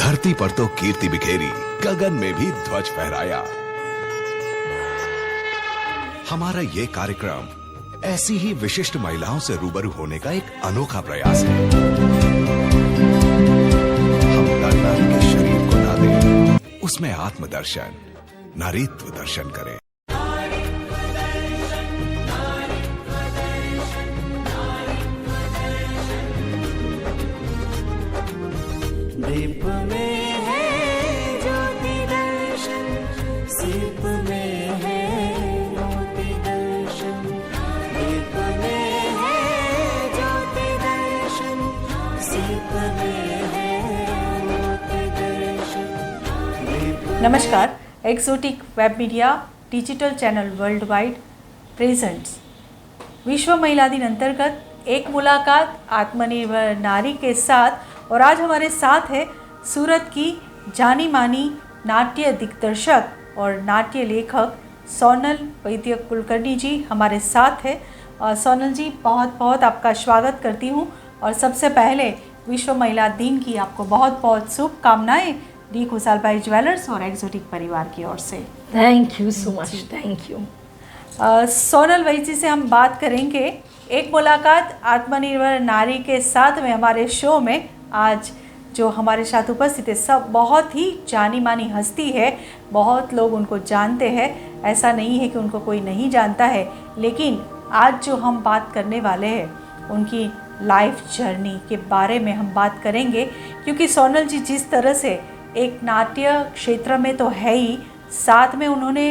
धरती पर तो कीर्ति बिखेरी, गगन में भी ध्वज फहराया। हमारा ये कार्यक्रम ऐसी ही विशिष्ट महिलाओं से रूबरू होने का एक अनोखा प्रयास है। हम नारी के शरीर को ना दें, उसमें आत्मदर्शन, नारीत्व दर्शन करें। दीप में है ज्योति दर्शन, सीप में है मोती दर्शन। दीप में है ज्योति दर्शन, सीप में है मोती दर्शन। नमस्कार, exotic web media digital channel world wide presents विश्व महिला दिन अंतर्गत एक मुलाकात आत्मनिर्भर नारी के साथ। और आज हमारे साथ है सूरत की जानी मानी नाट्य दिग्दर्शक और नाट्य लेखक सोनल वैद्य कुलकर्णी जी हमारे साथ है। सोनल जी, बहुत बहुत आपका स्वागत करती हूँ और सबसे पहले विश्व महिला दिन की आपको बहुत बहुत शुभकामनाएं डी खुशालबाई ज्वेलर्स और एक्सोटिक परिवार की ओर से। Thank you so much, thank you. Sonal वैद्य जी से हम बात करेंगे एक मुलाकात आत्मनिर्भर नारी के साथ में। हमारे शो में आज जो हमारे साथ उपस्थित है सब बहुत ही जानी मानी हस्ती है, बहुत लोग उनको जानते हैं, ऐसा नहीं है कि उनको कोई नहीं जानता है। लेकिन आज जो हम बात करने वाले हैं उनकी लाइफ जर्नी के बारे में हम बात करेंगे, क्योंकि सोनल जी जिस तरह से एक नाट्य क्षेत्र में तो है ही, साथ में उन्होंने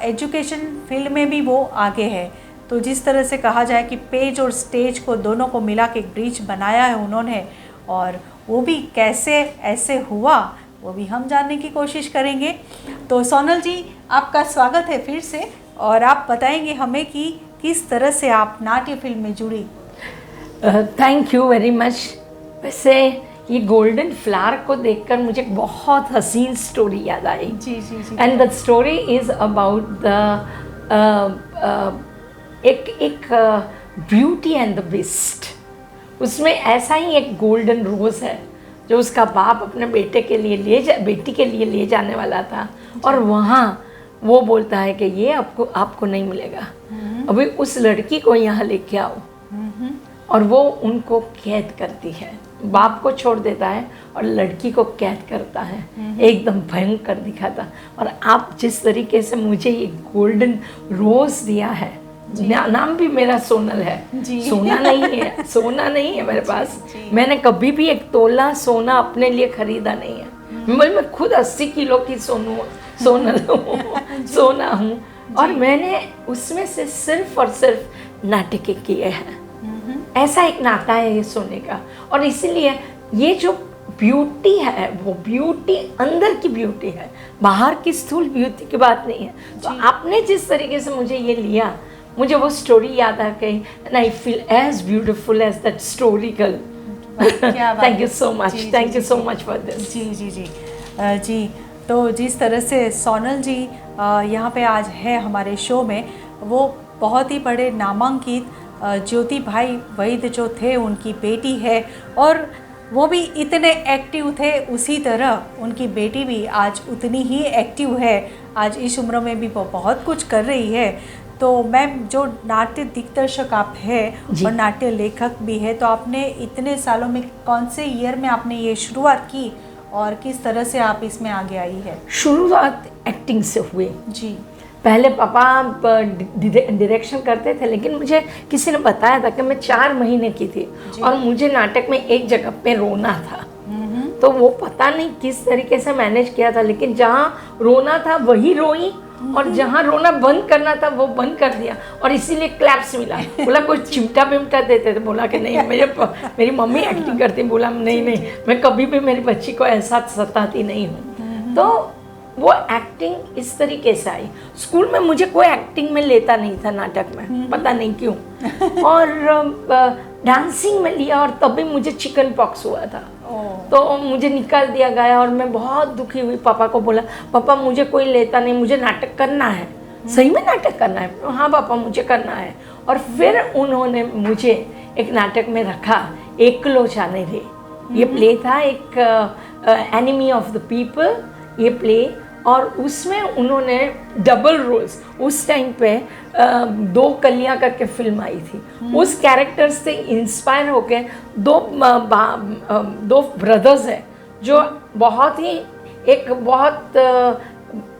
एजुकेशन फील्ड में भी वो आगे है। तो जिस तरह से कहा जाए कि पेज और स्टेज को दोनों को मिला के एक ब्रिज बनाया है उन्होंने, और वो भी कैसे ऐसे हुआ वो भी हम जानने की कोशिश करेंगे। तो सोनल जी, आपका स्वागत है फिर से, और आप बताएंगे हमें कि किस तरह से आप नाट्य फिल्म में जुड़ी। Thank you very much. वैसे ये गोल्डन फ्लावर को देखकर मुझे बहुत हसीन स्टोरी याद आई। जी जी जी। And the story is about the एक ब्यूटी एंड द बीस्ट। उसमें ऐसा ही एक गोल्डन रोज़ है जो उसका बाप अपने बेटी के लिए ले जाने वाला था, और वहाँ वो बोलता है कि ये आपको नहीं मिलेगा, अभी उस लड़की को यहाँ लेके आओ। और वो उनको कैद करती है, बाप को छोड़ देता है और लड़की को कैद करता है। एकदम भयंकर दिखाता। और आप जिस तरीके से मुझे ये गोल्डन रोज़ दिया है, नाम भी मेरा सोनल है। सोना नहीं है मेरे पास। मैंने कभी भी एक तोला सोना अपने लिए खरीदा नहीं है। मैं खुद 80 किलो की सोनल सोना हूँ, और मैंने उसमें से सिर्फ और सिर्फ नाटक किए हैं। ऐसा एक नाता है ये सोने का। और इसीलिए ये जो ब्यूटी है वो ब्यूटी अंदर की ब्यूटी है, बाहर की स्थूल ब्यूटी की बात नहीं है। तो आपने जिस तरीके से मुझे ये लिया, मुझे वो स्टोरी याद आ गई, and I feel as beautiful as that story girl. Thank you so much, thank you so much for this. जी जी जी जी। तो जिस तरह से सोनल जी यहाँ पे आज है हमारे शो में, वो बहुत ही बड़े नामांकित ज्योति भाई वैद्य जो थे उनकी बेटी है, और वो भी इतने एक्टिव थे, उसी तरह उनकी बेटी भी आज उतनी ही एक्टिव है। आज इस उम्र में भी वो बहुत कुछ कर रही है। तो मैम, जो नाट्य दिग्दर्शक आप हैं और नाट्य लेखक भी है, तो आपने इतने सालों में कौन से ईयर में आपने ये शुरुआत की और किस तरह से आप इसमें आगे आई है? शुरुआत एक्टिंग से हुई जी। पहले पापा डायरेक्शन करते थे, लेकिन मुझे किसी ने बताया था कि मैं 4 महीने की थी और मुझे नाटक में एक जगह पे रोना था। तो वो पता नहीं किस तरीके से मैनेज किया था, लेकिन जहाँ रोना था वही रोई, और जहाँ रोना बंद करना था वो बंद कर दिया, और इसीलिए क्लैप्स मिला। बोला कोई चिमटा विमटा देते थे, बोला कि नहीं, मेरी मम्मी एक्टिंग करती, बोला नहीं, मैं कभी भी मेरी बच्ची को ऐसा सताती नहीं हूँ। तो वो एक्टिंग इस तरीके से आई। स्कूल में मुझे कोई एक्टिंग में लेता नहीं था, नाटक में, पता नहीं क्यों। और डांसिंग में लिया, और तभी मुझे चिकन पॉक्स हुआ था। तो मुझे निकाल दिया गया और मैं बहुत दुखी हुई। पापा को बोला, पापा मुझे कोई लेता नहीं, मुझे नाटक करना है। सही में नाटक करना है? हाँ पापा मुझे करना है। और फिर उन्होंने मुझे एक नाटक में रखा, एकलो जाने रे। ये प्ले था एक एनिमी ऑफ द पीपल ये प्ले, और उसमें उन्होंने डबल रोल्स, उस टाइम पे दो कलियां करके फिल्म आई थी, उस कैरेक्टर से इंस्पायर होके दो ब्रदर्स हैं जो बहुत ही एक बहुत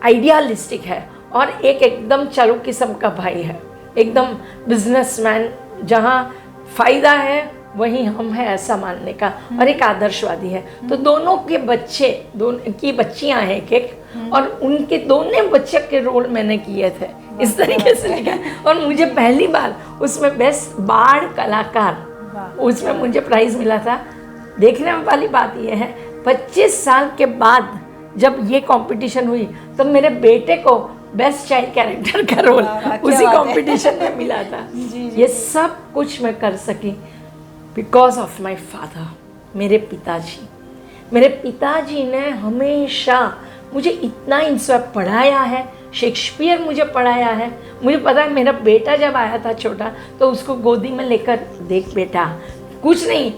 आइडियालिस्टिक है, और एक एकदम चालू किस्म का भाई है, एकदम बिजनेसमैन, जहाँ फ़ायदा है वहीं हम हैं ऐसा मानने का, और एक आदर्शवादी है। तो दोनों के बच्चे, दोनों की बच्चियां हैं एक, और उनके दोनों बच्चे के रोल मैंने किए थे, इस तरीके से लिखा। और मुझे पहली बार उसमें बेस्ट बाढ़ कलाकार, उसमें मुझे प्राइज़ मिला था। देखने वाली बात यह है, 25 साल के बाद जब ये कंपटीशन हुई तो मेरे बेटे को बेस्ट चाइल्ड कैरेक्टर का रोल उसी कंपटीशन में मिला था। ये सब कुछ मैं कर सकी बिकॉज ऑफ माई फादर, मेरे पिताजी। मेरे पिताजी ने हमेशा मुझे इतना इंस्पायर पढ़ाया है, शेक्सपियर मुझे पढ़ाया है। मुझे पता है मेरा बेटा जब आया था छोटा तो उसको गोदी में लेकर, देख बेटा, कुछ नहीं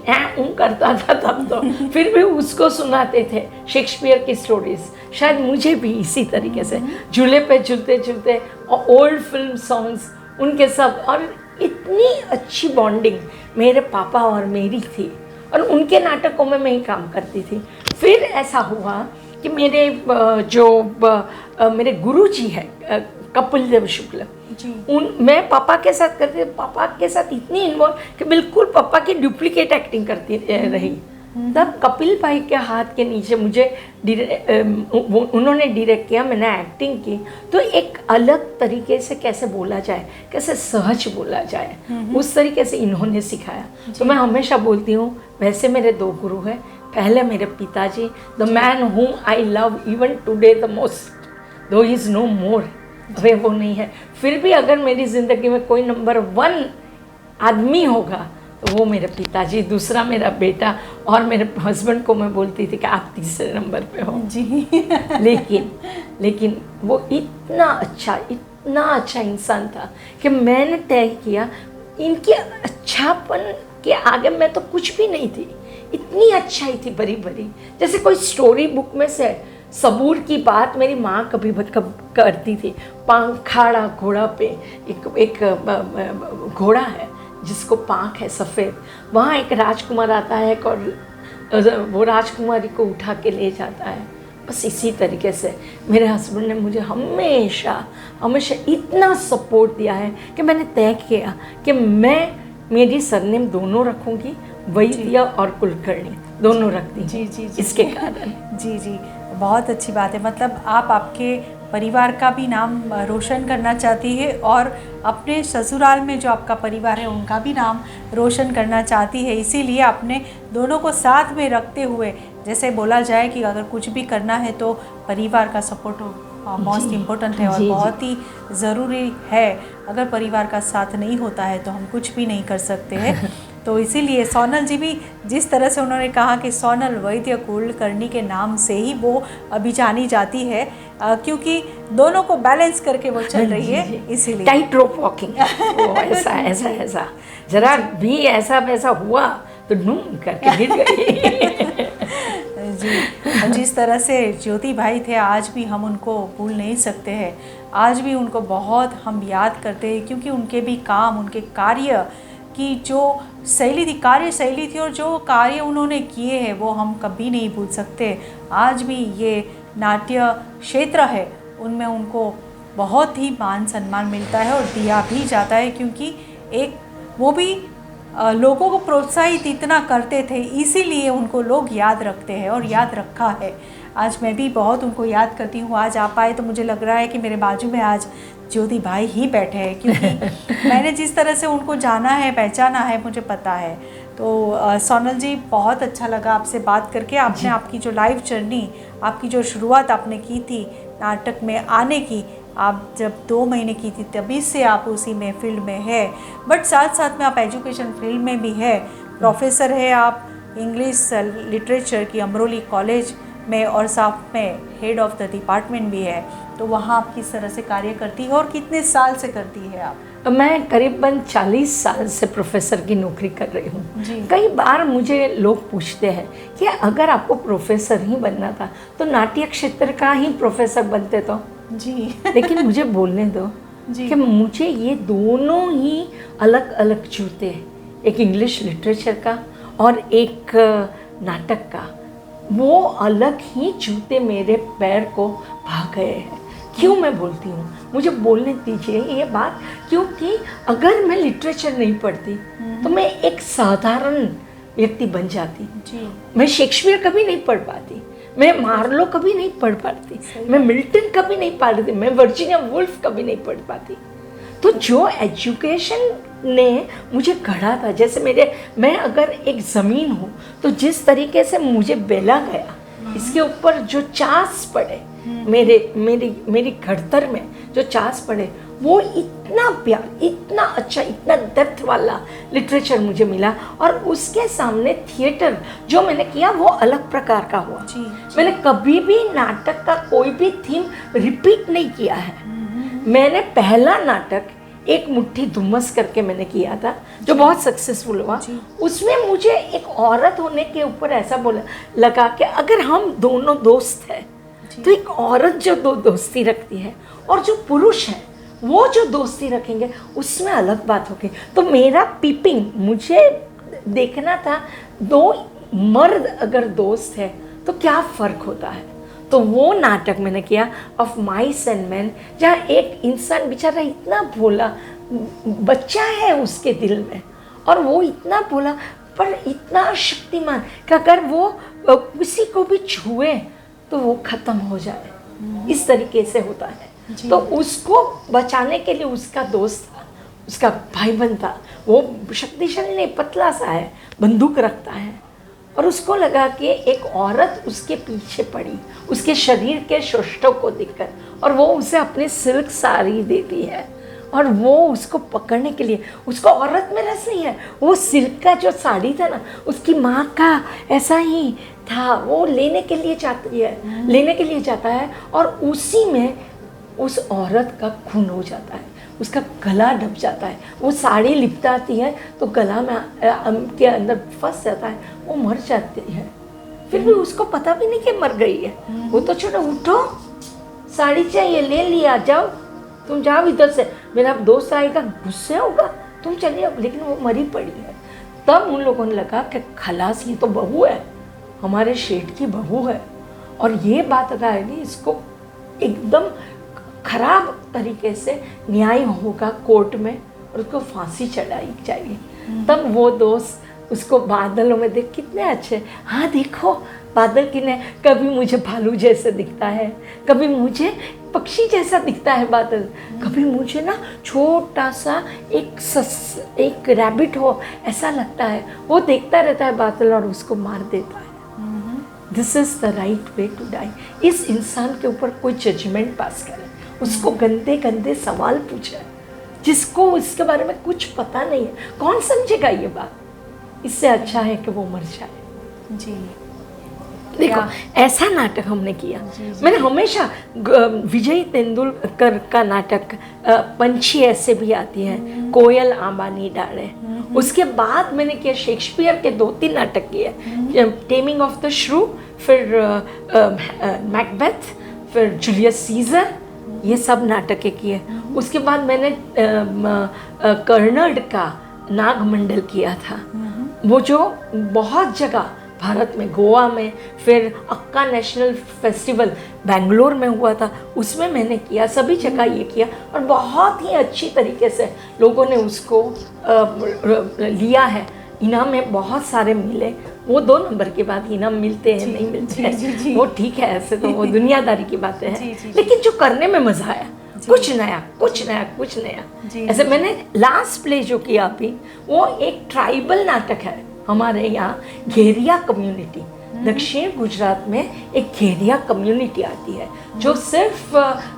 करता था तब तो, फिर भी उसको सुनाते थे शेक्सपियर की स्टोरीज। शायद मुझे भी इसी तरीके से झूले पे झूलते झूलते, और ओल्ड फिल्म सॉन्ग्स उनके सब, और इतनी अच्छी बॉन्डिंग मेरे पापा और मेरी थी, और उनके नाटकों में मैं ही काम करती थी। फिर ऐसा हुआ कि मेरे मेरे गुरुजी है कपिल देव शुक्ल, मैं पापा के साथ करती, पापा के साथ इतनी इन्वॉल्व कि बिल्कुल पापा की डुप्लीकेट एक्टिंग करती रही। तब कपिल भाई के हाथ के नीचे मुझे उन्होंने डायरेक्ट किया, मैंने एक्टिंग की, तो एक अलग तरीके से कैसे बोला जाए, कैसे सहज बोला जाए, उस तरीके से इन्होंने सिखाया। तो मैं हमेशा बोलती हूँ, वैसे मेरे दो गुरु हैं। पहले मेरे पिताजी, द मैन हुम I love even today the most, दो ही इज़ नो मोर, वे वो नहीं है, फिर भी अगर मेरी ज़िंदगी में कोई नंबर 1 आदमी होगा तो वो मेरे पिताजी, दूसरा मेरा बेटा, और मेरे हस्बैंड को मैं बोलती थी कि आप तीसरे नंबर पे हो जी। लेकिन वो इतना अच्छा इंसान था कि मैंने तय किया, इनके अच्छापन के आगे मैं तो कुछ भी नहीं थी, इतनी अच्छाई थी भरी भरी। जैसे कोई स्टोरी बुक में से सबूर की बात मेरी माँ कभी करती थी। पंखाड़ा घोड़ा पे एक घोड़ा है जिसको पाँख है सफ़ेद, वहाँ एक राजकुमार आता है और वो राजकुमारी को उठा के ले जाता है। बस इसी तरीके से मेरे हस्बैंड ने मुझे हमेशा इतना सपोर्ट दिया है कि मैंने तय किया कि मैं मेरी सरनेम दोनों रखूँगी, वैद्य और कुलकर्णी दोनों रखती जी इसके कारण। जी बहुत अच्छी बात है। मतलब आप आपके परिवार का भी नाम रोशन करना चाहती है और अपने ससुराल में जो आपका परिवार है उनका भी नाम रोशन करना चाहती है, इसीलिए आपने दोनों को साथ में रखते हुए, जैसे बोला जाए कि अगर कुछ भी करना है तो परिवार का सपोर्ट मोस्ट इम्पोर्टेंट है और बहुत ही ज़रूरी है। अगर परिवार का साथ नहीं होता है तो हम कुछ भी नहीं कर सकते हैं। तो इसीलिए सोनल जी भी जिस तरह से उन्होंने कहा कि सोनल वैद्य कुलकर्णी के नाम से ही वो अभी जानी जाती है, क्योंकि दोनों को बैलेंस करके वो चल रही है, इसीलिए टाइट रोप वॉकिंग। ऐसा जरा भी ऐसा वैसा हुआ तो नूम करके गिर गई। जी, जिस तरह से ज्योति भाई थे आज भी हम उनको भूल नहीं सकते हैं, आज भी उनको बहुत हम याद करते हैं, क्योंकि उनके भी काम, उनके कार्य की जो शैली थी, कार्य शैली थी, और जो कार्य उन्होंने किए हैं वो हम कभी नहीं भूल सकते। आज भी ये नाट्य क्षेत्र है उनमें उनको बहुत ही मान सम्मान मिलता है और दिया भी जाता है, क्योंकि एक वो भी लोगों को प्रोत्साहित इतना करते थे, इसीलिए उनको लोग याद रखते हैं और याद रखा है। आज मैं भी बहुत उनको याद करती हूँ। आज आप आए तो मुझे लग रहा है कि मेरे बाजू में आज ज्योति भाई ही बैठे हैं, क्योंकि मैंने जिस तरह से उनको जाना है, पहचाना है, मुझे पता है। तो सोनल जी बहुत अच्छा लगा आपसे बात करके। आपने आपकी जो लाइफ जर्नी, आपकी जो शुरुआत आपने की थी नाटक में आने की, आप जब 2 महीने की थी तभी से आप उसी में फील्ड में है, बट साथ साथ में आप एजुकेशन फील्ड में भी है, प्रोफेसर है आप इंग्लिश लिटरेचर की अमरोली कॉलेज में, और साथ में हेड ऑफ द डिपार्टमेंट भी है। तो वहाँ आप किस तरह से कार्य करती है और कितने साल से करती है आप? मैं करीबन 40 साल से प्रोफेसर की नौकरी कर रही जी। हूँ। कई बार मुझे लोग पूछते हैं कि अगर आपको प्रोफेसर ही बनना था तो नाट्य क्षेत्र का ही प्रोफेसर बनते तो। जी लेकिन मुझे बोलने दो जी। कि मुझे ये दोनों ही अलग अलग जूते, एक इंग्लिश लिटरेचर का और एक नाटक का, वो अलग ही जूते मेरे पैर को भा गए हैं। क्यों मैं बोलती हूँ, मुझे बोलने दीजिए ये बात, क्योंकि अगर मैं लिटरेचर नहीं पढ़ती तो मैं एक साधारण व्यक्ति बन जाती। जी मैं शेक्सपियर कभी नहीं पढ़ पाती, मैं मार्लो कभी नहीं पढ़ पाती, मैं मिल्टन कभी नहीं पढ़ती, मैं वर्जीनिया वुल्फ कभी नहीं पढ़ पाती। तो जो एजुकेशन ने मुझे गढ़ा था, जैसे मैं अगर एक ज़मीन हूँ तो जिस तरीके से मुझे बेला गया, इसके ऊपर जो चास पड़े, मेरी घड़तर में जो चास पड़े, वो इतना प्यार, इतना अच्छा, इतना डेप्थ वाला लिटरेचर मुझे मिला। और उसके सामने थिएटर जो मैंने किया वो अलग प्रकार का हुआ। जी। मैंने कभी भी नाटक का कोई भी थीम रिपीट नहीं किया है। मैंने पहला नाटक एक मुट्ठी धुम्मस करके मैंने किया था, जो बहुत सक्सेसफुल हुआ। उसमें मुझे एक औरत होने के ऊपर ऐसा लगा कि अगर हम दोनों दोस्त हैं तो एक औरत जो दोस्ती रखती है और जो पुरुष है वो जो दोस्ती रखेंगे उसमें अलग बात होगी। तो मेरा पीपिंग, मुझे देखना था दो मर्द अगर दोस्त है तो क्या फ़र्क होता है। तो वो नाटक मैंने किया ऑफ माइस एंड मैन, जहाँ एक इंसान बेचारा इतना भोला बच्चा है उसके दिल में, और वो इतना भोला पर इतना शक्तिमान कि अगर वो किसी को भी छुए तो वो ख़त्म हो जाए, इस तरीके से होता है। तो उसको बचाने के लिए उसका दोस्त था, उसका भाईबंद था, वो शक्तिशाली नहीं, पतला सा है, बंदूक रखता है, और उसको लगा कि एक औरत उसके पीछे पड़ी उसके शरीर के शोष्ठों को देखकर, और वो उसे अपनी सिल्क साड़ी देती है, और वो उसको पकड़ने के लिए, उसको औरत में रस नहीं है, वो सिल्क का जो साड़ी था ना उसकी माँ का ऐसा ही था, वो लेने के लिए जाता है, और उसी में उस औरत का खून हो जाता है, उसका गला ढप जाता है, वो साड़ी लिपटाती है तो गला में के अंदर फंस जाता है, वो मर जाती है। फिर भी उसको पता भी नहीं कि मर गई है। वो तो छोड़ो, उठो, साड़ी चाहिए, ले लिया, जाओ, तुम जाओ इधर से, मेरा दोस्त आएगा, गुस्से होगा, तुम चलिए, लेकिन वो मरी पड़ी है। तब उन लोगों ने लगा कि खलास ये तो बहू है, हमारे शेठ की बहू है, और ये बात अगर आएगी इसको एकदम खराब तरीके से न्याय होगा कोर्ट में, और उसको फांसी चढ़ाई जाएगी। तब वो दोस्त उसको बादलों में देख, कितने अच्छे, हाँ देखो बादल कितने, कभी मुझे भालू जैसे दिखता है, कभी मुझे पक्षी जैसा दिखता है बादल, कभी मुझे ना छोटा सा एक रैबिट हो ऐसा लगता है। वो देखता रहता है बादल और उसको मार देता है। This is the right way to die. इस इंसान के ऊपर कोई जजमेंट पास करे, उसको गंदे गंदे सवाल पूछे, जिसको इसके बारे में कुछ पता नहीं है, कौन समझेगा ये बात। इससे अच्छा है कि वो मर जाए। जी देखो, ऐसा नाटक हमने किया। मैंने हमेशा विजय तेंदुलकर का नाटक पंछी ऐसे भी आती है, कोयल आंबानी डाले, उसके बाद मैंने किया शेक्सपियर के 2-3 नाटक किए, टेमिंग ऑफ द श्रू, फिर मैकबेथ, फिर जूलियस सीजर, ये सब नाटकें किए। उसके बाद मैंने कर्नाड का नागमंडल किया था, वो जो बहुत जगह भारत में, गोवा में, फिर अक्का नेशनल फेस्टिवल बेंगलोर में हुआ था, उसमें मैंने किया, सभी जगह ये किया, और बहुत ही अच्छी तरीके से लोगों ने उसको लिया है। इनाम में बहुत सारे मिले, वो 2 नंबर के बाद इनाम मिलते हैं नहीं मिलते हैं, वो ठीक है, ऐसे तो वो दुनियादारी की बातें हैं, लेकिन जो करने में मज़ा आया, कुछ नया। ऐसे मैंने लास्ट प्ले जो किया अभी, वो एक ट्राइबल नाटक है हमारे यहाँ, घेरिया कम्युनिटी, दक्षिण गुजरात में एक घेरिया कम्युनिटी आती है, जो सिर्फ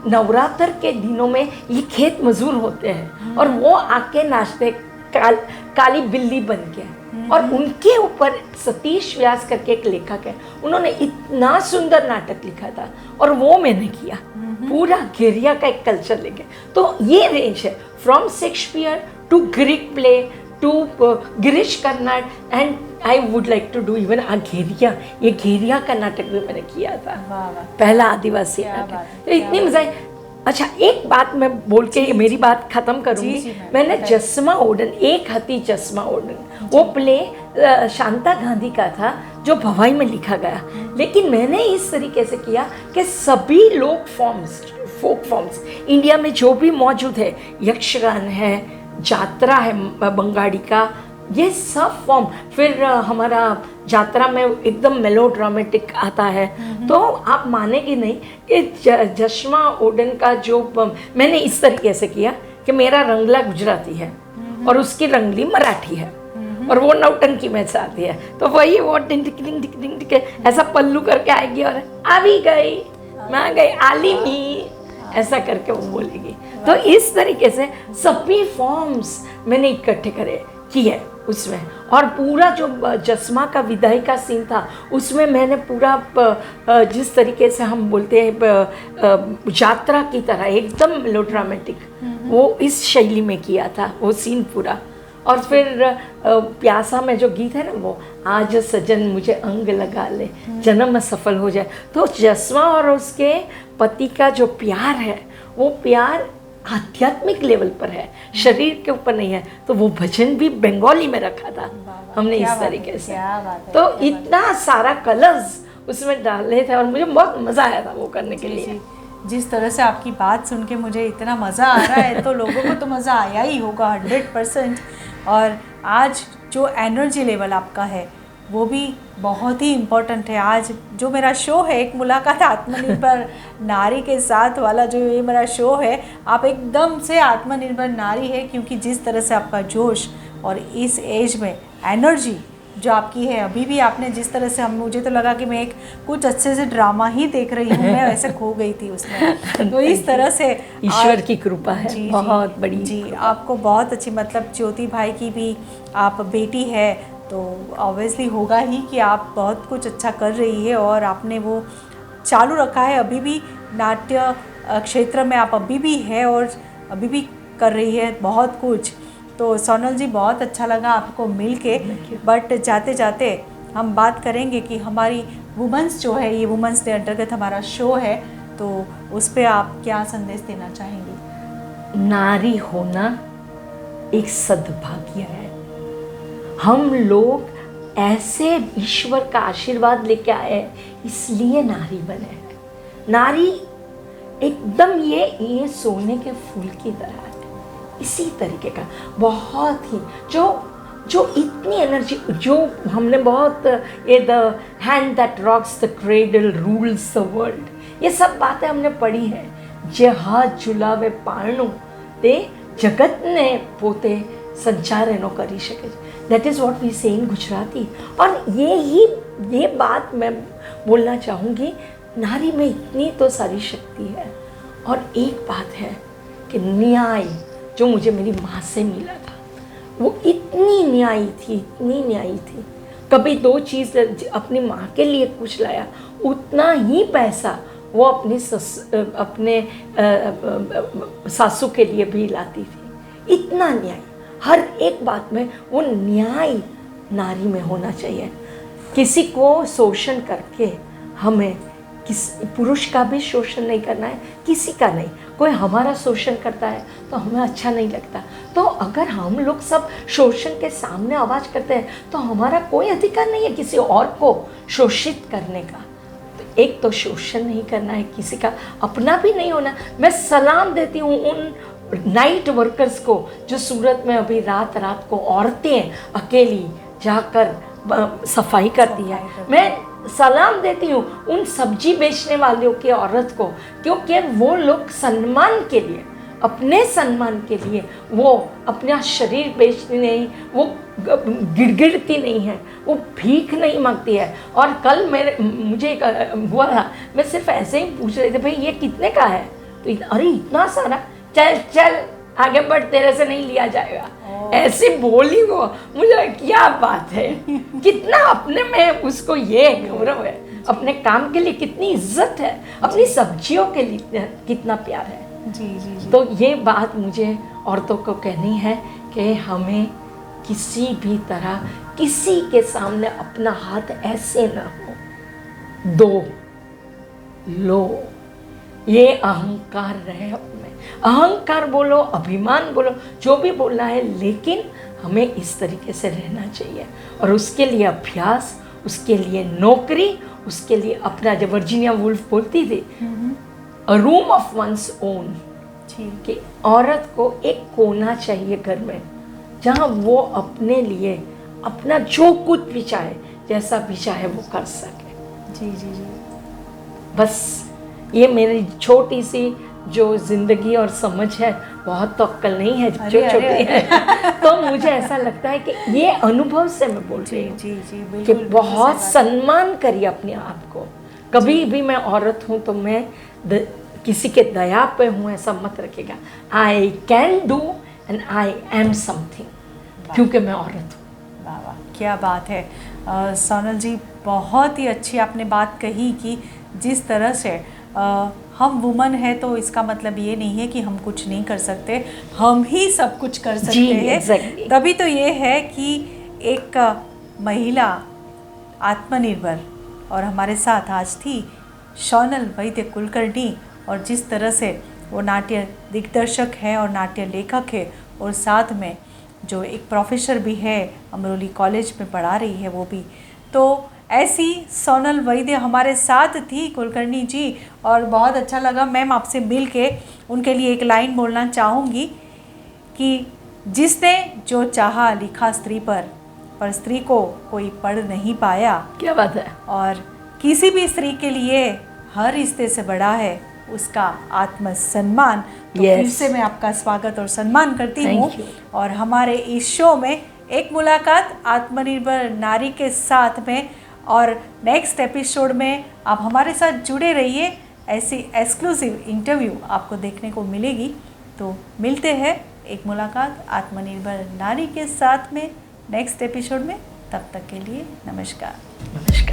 नवरात्र के दिनों में ये खेत मजदूर होते हैं, और वो आके नाचते काली बिल्ली बन के, और उनके ऊपर सतीश व्यास करके एक लेखक है, उन्होंने इतना सुंदर नाटक लिखा था, और वो मैंने किया पूरा घेरिया का एक कल्चर लेके। तो ये रेंज है from Shakespeare to Greek play to Girish Karnad, and I would like to do even घेरिया, ये घेरिया का नाटक भी मैंने किया था, वाह वाह, पहला आदिवासी क्या नाटक। बात है, तो इतनी मजा आई। अच्छा, एक बात मैं बोल के मेरी बात खत्म जी, करूंगी। जी, मैम, मैंने बताइए। जसमा ओडन, एक हथी जसमा ओडन, वो प्ले शांता गांधी का था जो भवाई में लिखा गया, लेकिन मैंने इस तरीके से किया कि सभी लोक फॉर्म्स, फोक फॉर्म्स इंडिया में जो भी मौजूद है, यक्षगान है, जात्रा है बंगाड़ी का, ये सब फॉर्म, फिर हमारा जात्रा में एकदम मेलोड्रामेटिक आता है। तो आप मानेंगे नहीं कि जसमा ओडन का जो मैंने इस तरीके से किया कि मेरा रंगला गुजराती है और उसकी रंगली मराठी है, और वो नौटंकी में चाहती है, तो वही वो टिंग टिंग टिंग टिंग ऐसा पल्लू करके आएगी और आ भी गई, मैं आ गई आलिमी, ऐसा करके वो बोलेगी। तो इस तरीके से सभी फॉर्म्स मैंने इकट्ठे किए उसमें, और पूरा जो जसमा का विदाई का सीन था उसमें मैंने पूरा जिस तरीके से हम बोलते हैं यात्रा की तरह एकदम मेलोड्रामेटिक, वो इस शैली में किया था वो सीन पूरा। और फिर प्यासा में जो गीत है ना, वो आज सजन मुझे अंग लगा ले, जन्म सफल हो जाए, तो जसमा और उसके पति का जो प्यार है, वो प्यार आध्यात्मिक लेवल पर है, शरीर के ऊपर नहीं है। तो वो भजन भी बंगाली में रखा था हमने इस तरीके से, तो इतना सारा कलर्स उसमें डाले थे और मुझे बहुत मज़ा आया था वो करने के लिए। जिस तरह से आपकी बात सुन के मुझे इतना मज़ा आ रहा है, तो लोगों को तो मज़ा आया ही होगा 100%। और आज जो एनर्जी लेवल आपका है वो भी बहुत ही इम्पोर्टेंट है। आज जो मेरा शो है, एक मुलाकात आत्मनिर्भर नारी के साथ वाला जो ये मेरा शो है, आप एकदम से आत्मनिर्भर नारी है, क्योंकि जिस तरह से आपका जोश और इस एज में एनर्जी जो आपकी है, अभी भी आपने जिस तरह से, हम मुझे तो लगा कि मैं एक कुछ अच्छे से ड्रामा ही देख रही हूँ, मैं वैसे खो गई थी उसमें। तो इस तरह से ईश्वर की कृपा है, जी, बहुत बड़ी जी। आपको बहुत अच्छी, मतलब ज्योति भाई की भी आप बेटी है, तो ऑब्वियसली होगा ही कि आप बहुत कुछ अच्छा कर रही है, और आपने वो चालू रखा है, अभी भी नाट्य क्षेत्र में आप अभी भी है और अभी भी कर रही है बहुत कुछ। तो सोनल जी, बहुत अच्छा लगा आपको मिल के, बट जाते जाते हम बात करेंगे कि हमारी वुमेंस जो है, ये वुमेंस डे अंतर्गत हमारा शो है, तो उस पर आप क्या संदेश देना चाहेंगी? नारी होना एक सद्भाग्य है। हम लोग ऐसे ईश्वर का आशीर्वाद लेके आए, इसलिए नारी बने हैं। नारी एकदम ये सोने के फूल की तरह है, इसी तरीके का बहुत ही जो इतनी एनर्जी, जो हमने बहुत ये the hand that rocks the cradle rules the world, ये सब बातें हमने पढ़ी है। जे हाथ झुलावे पारणो ते जगत ने पोते संचार एनो करी सके, दैट इज़ व्हाट वी से इन गुजराती। और ये बात मैं बोलना चाहूँगी, नारी में इतनी तो सारी शक्ति है। और एक बात है कि न्याय जो मुझे मेरी माँ से मिला था, वो इतनी न्यायी थी। कभी 2 चीज़ अपनी माँ के लिए कुछ लाया, उतना ही पैसा वो अपने सासू के लिए भी लाती थी। इतना न्याय, हर एक बात में वो न्याय नारी में होना चाहिए। किसी को शोषण करके हमें पुरुष का भी शोषण नहीं करना है, किसी का नहीं। कोई हमारा शोषण करता है तो हमें अच्छा नहीं लगता। तो अगर हम लोग सब शोषण के सामने आवाज़ करते हैं तो हमारा कोई अधिकार नहीं है किसी और को शोषित करने का। तो एक तो शोषण नहीं करना है किसी का, अपना भी नहीं होना। मैं सलाम देती हूँ उन नाइट वर्कर्स को जो सूरत में अभी रात को औरतें अकेली जाकर सफाई करती है। मैं सलाम देती हूँ उन सब्जी बेचने वालों की औरत को, क्योंकि वो लोग सम्मान के लिए, अपने सम्मान के लिए वो अपना शरीर बेचती नहीं, वो गिड़गिड़ती नहीं है, वो भीख नहीं मांगती है। और कल मुझे हुआ था, मैं सिर्फ ऐसे ही पूछ रही थी, भाई ये कितने का है? तो अरे इतना सारा, चल आगे बढ़, तेरे से नहीं लिया जाएगा। ऐसी बोली वो, मुझे क्या बात है, कितना अपने में उसको ये गौरव है, अपने काम के लिए कितनी इज्जत है, अपनी सब्जियों के लिए कितना प्यार है। जी। तो ये बात मुझे औरतों को कहनी है कि हमें किसी भी तरह किसी के सामने अपना हाथ ऐसे ना हो, दो लो, ये अहंकार रहे अपने। अहंकार बोलो, अभिमान बोलो, जो भी बोलना है, लेकिन हमें इस तरीके से रहना चाहिए। और उसके लिए अभ्यास, उसके लिए नौकरी, उसके लिए अपना, जब वर्जीनिया वुल्फ बोलती थी, अ रूम ऑफ वंस ओन, कि औरत को एक कोना चाहिए घर में जहाँ वो अपने लिए अपना जो कुछ भी चाहे, जैसा भी चाहे वो कर सके। जी जी जी। बस ये मेरी छोटी सी जो जिंदगी और समझ है, बहुत तो अक्कल नहीं है, जो छोटी है। तो मुझे ऐसा लगता है कि ये अनुभव से मैं बोल रही हूँ जी जी, कि बहुत सम्मान करिए अपने आप को। कभी भी मैं औरत हूँ तो मैं किसी के दया पे हूँ ऐसा मत रखिएगा। I can do and I am something, क्योंकि मैं औरत हूँ। वाह वाह, क्या बात है सोनल जी, बहुत ही अच्छी आपने बात कही कि जिस तरह से हम वुमन है तो इसका मतलब ये नहीं है कि हम कुछ नहीं कर सकते, हम ही सब कुछ कर सकते हैं। exactly. तभी तो ये है कि एक महिला आत्मनिर्भर, और हमारे साथ आज थी सोनल वैद्य कुलकर्णी, और जिस तरह से वो नाट्य दिग्दर्शक है और नाट्य लेखक है, और साथ में जो एक प्रोफेसर भी है, अमरोली कॉलेज में पढ़ा रही है वो भी। तो ऐसी सोनल वैद्य हमारे साथ थी कुलकर्णी जी, और बहुत अच्छा लगा मैम आपसे मिल के। उनके लिए एक लाइन बोलना चाहूँगी कि जिसने जो चाहा लिखा स्त्री पर स्त्री को कोई पढ़ नहीं पाया। क्या बात है। और किसी भी स्त्री के लिए हर रिश्ते से बड़ा है उसका आत्मसम्मान। तो फिर से मैं आपका स्वागत और सम्मान करती हूँ। और हमारे इस शो में एक मुलाकात आत्मनिर्भर नारी के साथ में, और नेक्स्ट एपिसोड में आप हमारे साथ जुड़े रहिए, ऐसी एक्सक्लूसिव इंटरव्यू आपको देखने को मिलेगी। तो मिलते हैं एक मुलाकात आत्मनिर्भर नारी के साथ में नेक्स्ट एपिसोड में। तब तक के लिए नमस्कार। नमस्कार।